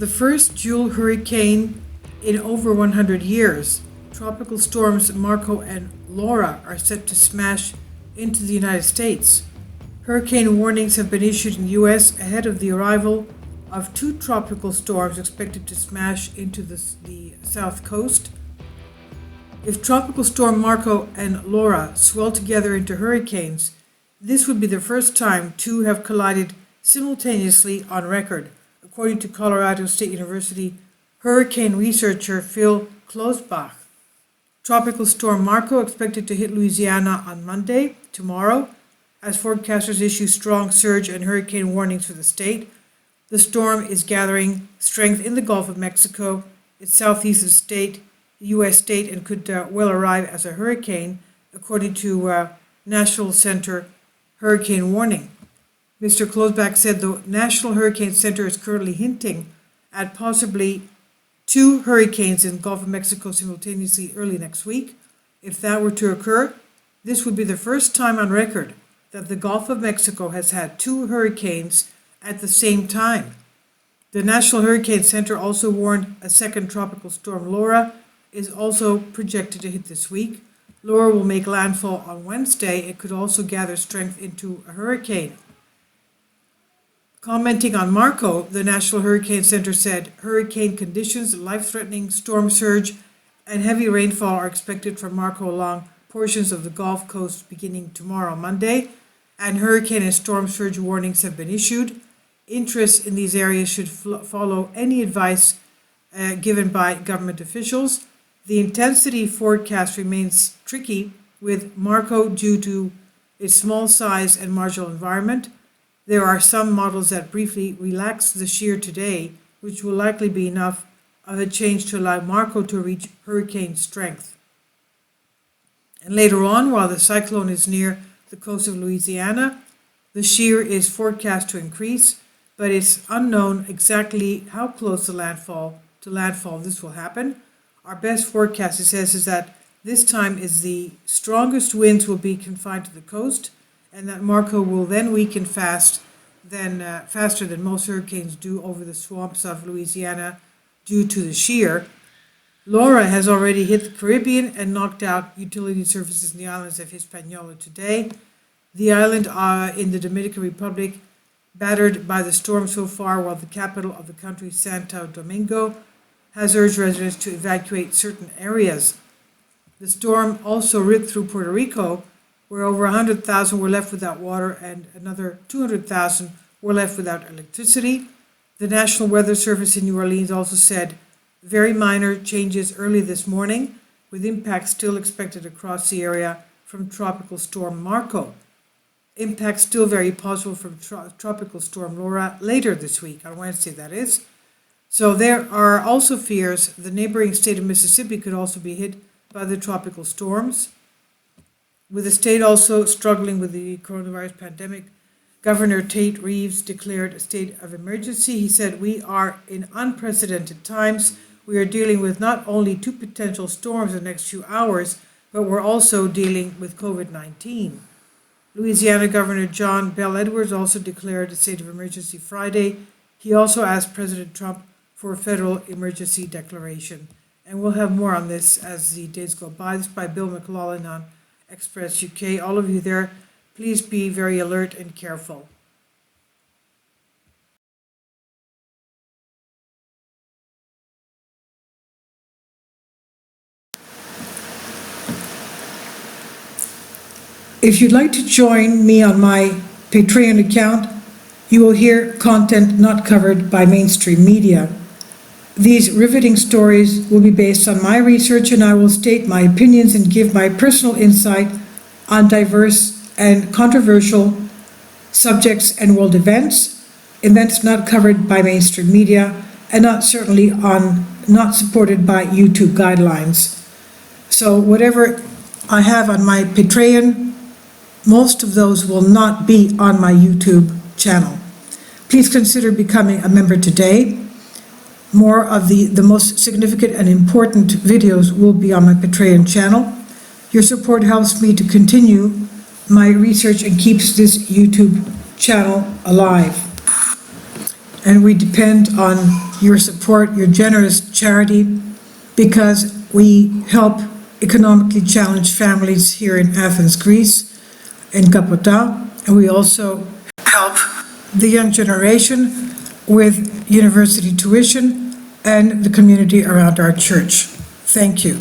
the first dual hurricane in over 100 years. Tropical storms Marco and Laura are set to smash into the United States. Hurricane warnings have been issued in the U.S. ahead of the arrival of two tropical storms expected to smash into the south coast. If Tropical Storm Marco and Laura swell together into hurricanes, this would be the first time two have collided simultaneously on record, according to Colorado State University hurricane researcher Phil Klosbach. Tropical Storm Marco expected to hit Louisiana on Monday, tomorrow, as forecasters issue strong surge and hurricane warnings for the state. The storm is gathering strength in the Gulf of Mexico, its southeastern state, U.S. state, and could well arrive as a hurricane, according to National Center Hurricane Warning. Mr. Klosbach said the National Hurricane Center is currently hinting at possibly two hurricanes in the Gulf of Mexico simultaneously early next week. If that were to occur, this would be the first time on record that the Gulf of Mexico has had two hurricanes at the same time. The National Hurricane Center also warned a second tropical storm, Laura, is also projected to hit this week. Laura will make landfall on Wednesday. It could also gather strength into a hurricane. Commenting on Marco, the National Hurricane Center said hurricane conditions, life-threatening storm surge, and heavy rainfall are expected from Marco along portions of the Gulf Coast beginning tomorrow, Monday, and hurricane and storm surge warnings have been issued. Interest in these areas should follow any advice given by government officials. The intensity forecast remains tricky with Marco due to its small size and marginal environment. There are some models that briefly relax the shear today, which will likely be enough of a change to allow Marco to reach hurricane strength. And later on, while the cyclone is near the coast of Louisiana, the shear is forecast to increase, but it's unknown exactly how close to landfall this will happen. Our best forecast, it says, is that this time is the strongest winds will be confined to the coast, and that Marco will then weaken faster than most hurricanes do over the swamps of Louisiana due to the shear. Laura has already hit the Caribbean and knocked out utility services in the islands of Hispaniola today. The island in the Dominican Republic battered by the storm so far, while the capital of the country, Santo Domingo, has urged residents to evacuate certain areas. The storm also ripped through Puerto Rico, where over 100,000 were left without water and another 200,000 were left without electricity. The National Weather Service in New Orleans also said very minor changes early this morning, with impacts still expected across the area from Tropical Storm Marco. Impacts still very possible from Tropical Storm Laura later this week, on Wednesday that is. So there are also fears the neighboring state of Mississippi could also be hit by the tropical storms. With the state also struggling with the coronavirus pandemic, Governor Tate Reeves declared a state of emergency. He said, "We are in unprecedented times. We are dealing with not only two potential storms in the next few hours, but we're also dealing with COVID-19. Louisiana Governor John Bel Edwards also declared a state of emergency Friday. He also asked President Trump for a federal emergency declaration. And we'll have more on this as the days go by. This is by Bill McLaughlin on Express UK. All of you there, please be very alert and careful. If you'd like to join me on my Patreon account, you will hear content not covered by mainstream media. These riveting stories will be based on my research, and I will state my opinions and give my personal insight on diverse and controversial subjects and world events not covered by mainstream media, and not supported by YouTube guidelines. So whatever I have on my Patreon, most of those will not be on my YouTube channel. Please consider becoming a member today. More of the most significant and important videos will be on my Patreon channel. Your support helps me to continue my research and keeps this YouTube channel alive. and we depend on your support, your generous charity, because we help economically challenged families here in Athens, Greece, in Kapota, and we also help the young generation with university tuition and the community around our church. Thank you.